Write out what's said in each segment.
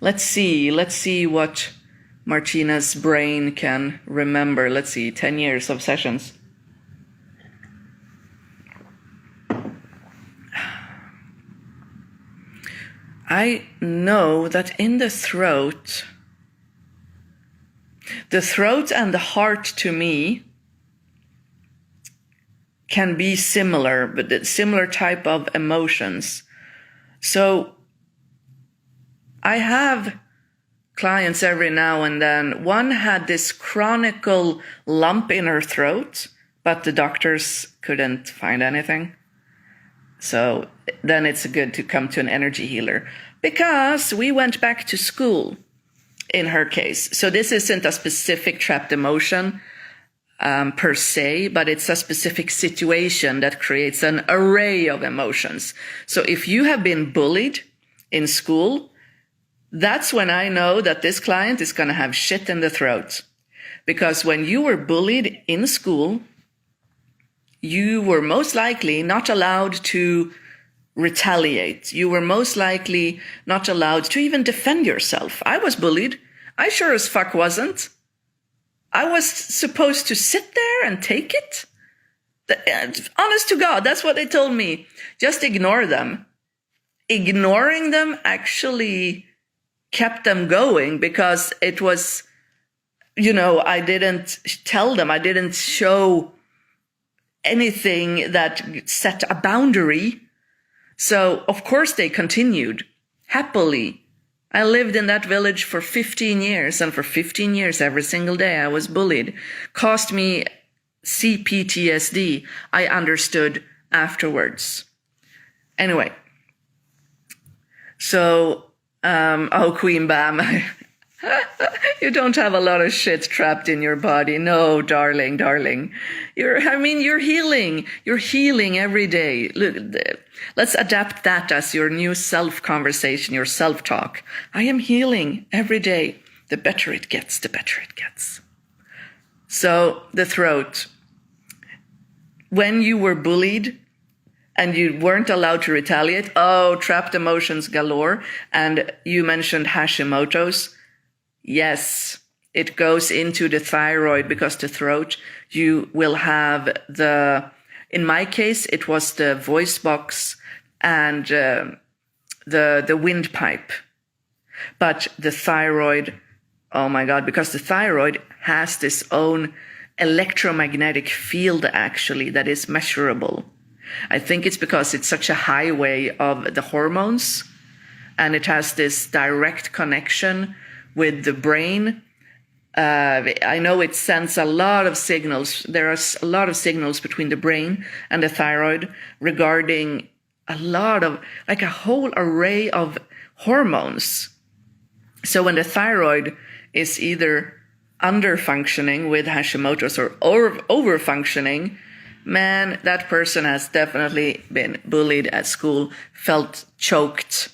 Let's see what Martina's brain can remember. Let's see, 10 years of sessions. I know that in the throat and the heart to me can be similar, but similar type of emotions. So I have clients every now and then. One had this chronic lump in her throat, but the doctors couldn't find anything. So then it's good to come to an energy healer, because we went back to school in her case. So this isn't a specific trapped emotion per se, but it's a specific situation that creates an array of emotions. So if you have been bullied in school, that's when I know that this client is going to have shit in the throat. Because when you were bullied in school, you were most likely not allowed to retaliate. You were most likely not allowed to even defend yourself. I was bullied. I sure as fuck wasn't. I was supposed to sit there and take it. Honest to God, that's what they told me. Just ignore them. Ignoring them actually kept them going, because it was, I didn't tell them, I didn't show anything that set a boundary. So of course they continued happily. I lived in that village for 15 years, and for 15 years, every single day I was bullied. Cost me CPTSD. I understood afterwards. Anyway. So, Queen Bam, you don't have a lot of shit trapped in your body. No, darling. You're healing. You're healing every day. Look, let's adapt that as your new self-conversation, your self-talk. I am healing every day. The better it gets, the better it gets. So, the throat. When you were bullied and you weren't allowed to retaliate, trapped emotions galore. And you mentioned Hashimoto's. Yes, it goes into the thyroid, because the throat, you will have in my case, it was the voice box and the windpipe. But the thyroid, oh my God, because the thyroid has this own electromagnetic field actually that is measurable. I think it's because it's such a highway of the hormones, and it has this direct connection with the brain. I know it sends a lot of signals. There are a lot of signals between the brain and the thyroid regarding a lot of, like a whole array of hormones. So when the thyroid is either under-functioning with Hashimoto's or over-functioning, man, that person has definitely been bullied at school, felt choked,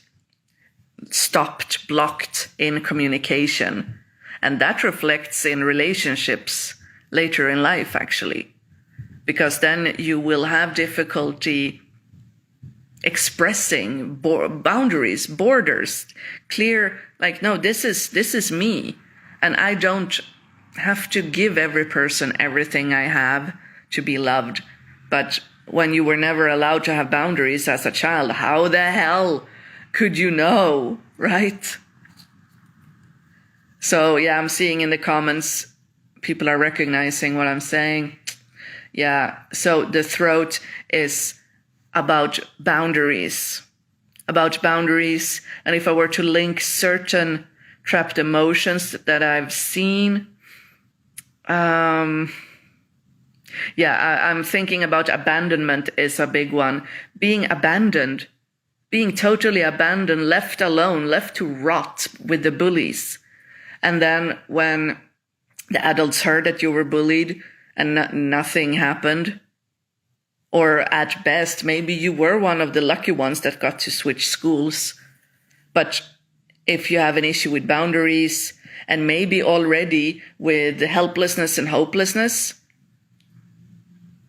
stopped, blocked in communication. And that reflects in relationships later in life, actually. Because then you will have difficulty expressing boundaries, borders, clear, like, no, this is me. And I don't have to give every person everything I have to be loved. But when you were never allowed to have boundaries as a child, how the hell could you know, right? So yeah, I'm seeing in the comments, people are recognizing what I'm saying. Yeah, so the throat is about boundaries. And if I were to link certain trapped emotions that I've seen, I'm thinking about abandonment is a big one. Being abandoned, being totally abandoned, left alone, left to rot with the bullies. And then when the adults heard that you were bullied and nothing happened, or at best, maybe you were one of the lucky ones that got to switch schools. But if you have an issue with boundaries and maybe already with helplessness and hopelessness,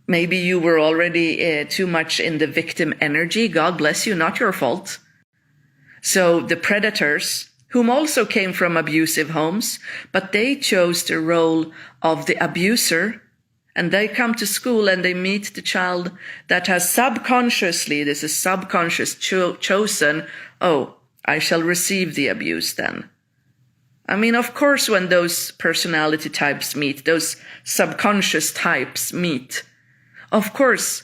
maybe you were already too much in the victim energy. God bless you, not your fault. So the predators whom also came from abusive homes, but they chose the role of the abuser. And they come to school and they meet the child that has subconsciously, this is subconscious, chosen, oh, I shall receive the abuse then. I mean, of course, when those personality types meet, those subconscious types meet, of course,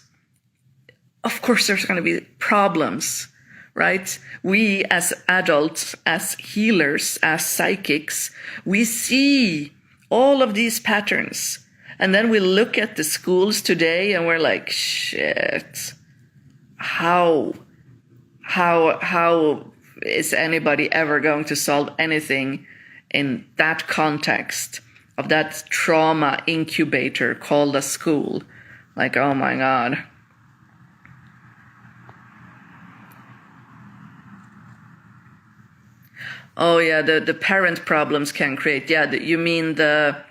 there's going to be problems, right? We as adults, as healers, as psychics, we see all of these patterns. And then we look at the schools today and we're like, shit, how is anybody ever going to solve anything in that context of that trauma incubator called a school? Like, oh my God. Oh yeah, the parent problems can create, yeah, you mean the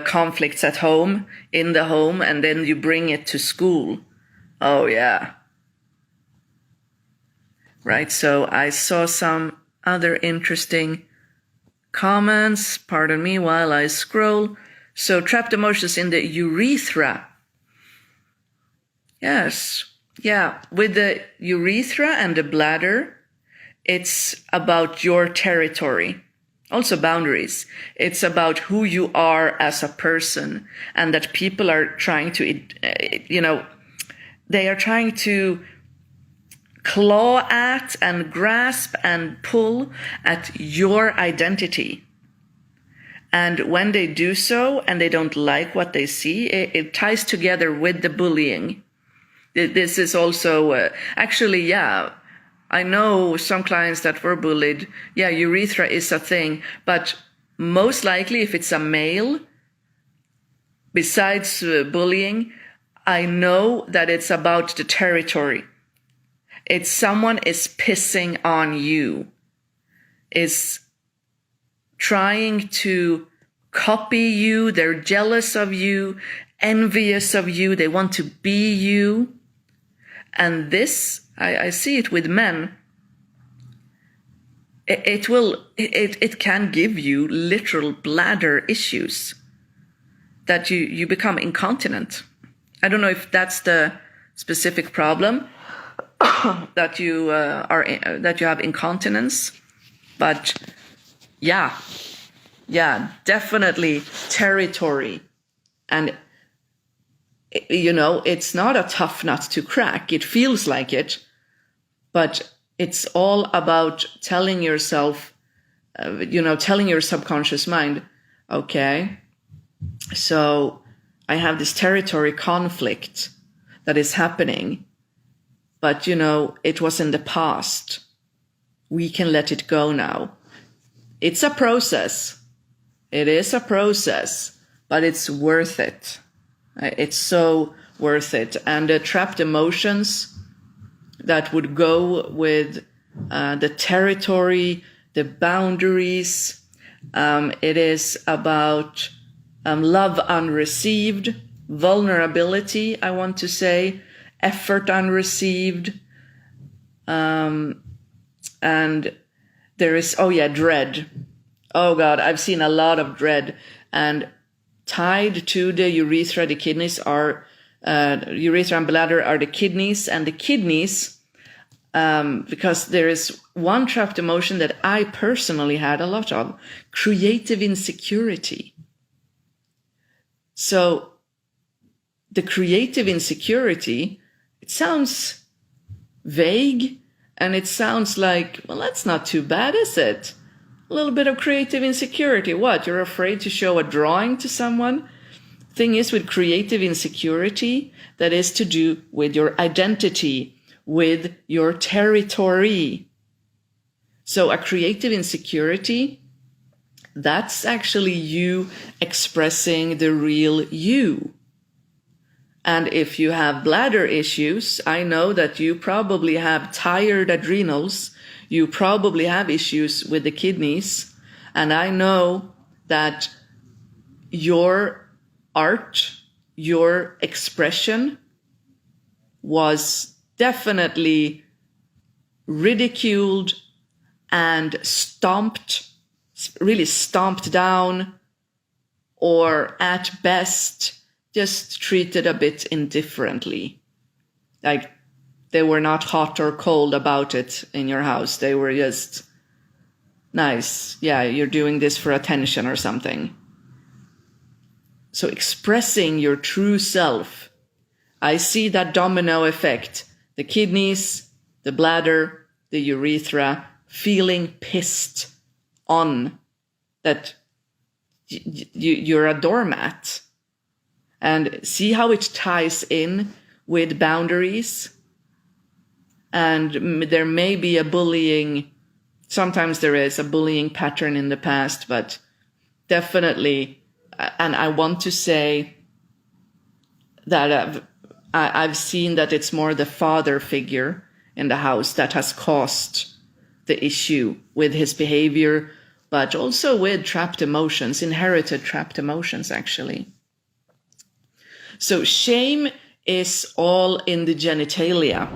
conflicts at home, in the home, and then you bring it to school. Oh yeah. Right, so I saw some other interesting comments, pardon me while I scroll. So trapped emotions in the urethra. Yes, yeah, with the urethra and the bladder, it's about your territory. Also boundaries. It's about who you are as a person, and that people are trying to, they are trying to claw at and grasp and pull at your identity. And when they do so and they don't like what they see, it ties together with the bullying. This is also, actually, yeah, I know some clients that were bullied. Yeah, urethra is a thing, but most likely if it's a male, besides bullying, I know that it's about the territory. It's someone is pissing on you, is trying to copy you, they're jealous of you, envious of you, they want to be you. And this, I see it with men. It can give you literal bladder issues that you become incontinent. I don't know if that's the specific problem that you have incontinence, but yeah, definitely territory. And it's not a tough nut to crack. It feels like it, but it's all about telling yourself, telling your subconscious mind, okay, so I have this territory conflict that is happening, but it was in the past. We can let it go now. It's a process. It is a process, but it's worth it. It's so worth it. And the trapped emotions that would go with the territory, the boundaries. It is about love unreceived, vulnerability, I want to say, effort unreceived. And there is, dread. Oh God, I've seen a lot of dread. And tied to the urethra, the kidneys are, urethra and bladder are the kidneys, and the kidneys, because there is one trapped emotion that I personally had a lot of, creative insecurity. So the creative insecurity, it sounds vague, and it sounds like, well, that's not too bad, is it? A little bit of creative insecurity. What? You're afraid to show a drawing to someone? Thing is, with creative insecurity, that is to do with your identity, with your territory. So a creative insecurity, that's actually you expressing the real you. And if you have bladder issues, I know that you probably have tired adrenals. You probably have issues with the kidneys. And I know that your art, your expression was definitely ridiculed, and really stomped down, or at best just treated a bit indifferently. Like they were not hot or cold about it in your house. They were just nice. Yeah, you're doing this for attention or something. So expressing your true self. I see that domino effect. The kidneys, the bladder, the urethra, feeling pissed on that you're a doormat. And see how it ties in with boundaries. And there may be sometimes there is a bullying pattern in the past, but definitely, and I want to say that I've seen that it's more the father figure in the house that has caused the issue with his behavior, but also with trapped emotions, inherited trapped emotions, actually. So shame is all in the genitalia.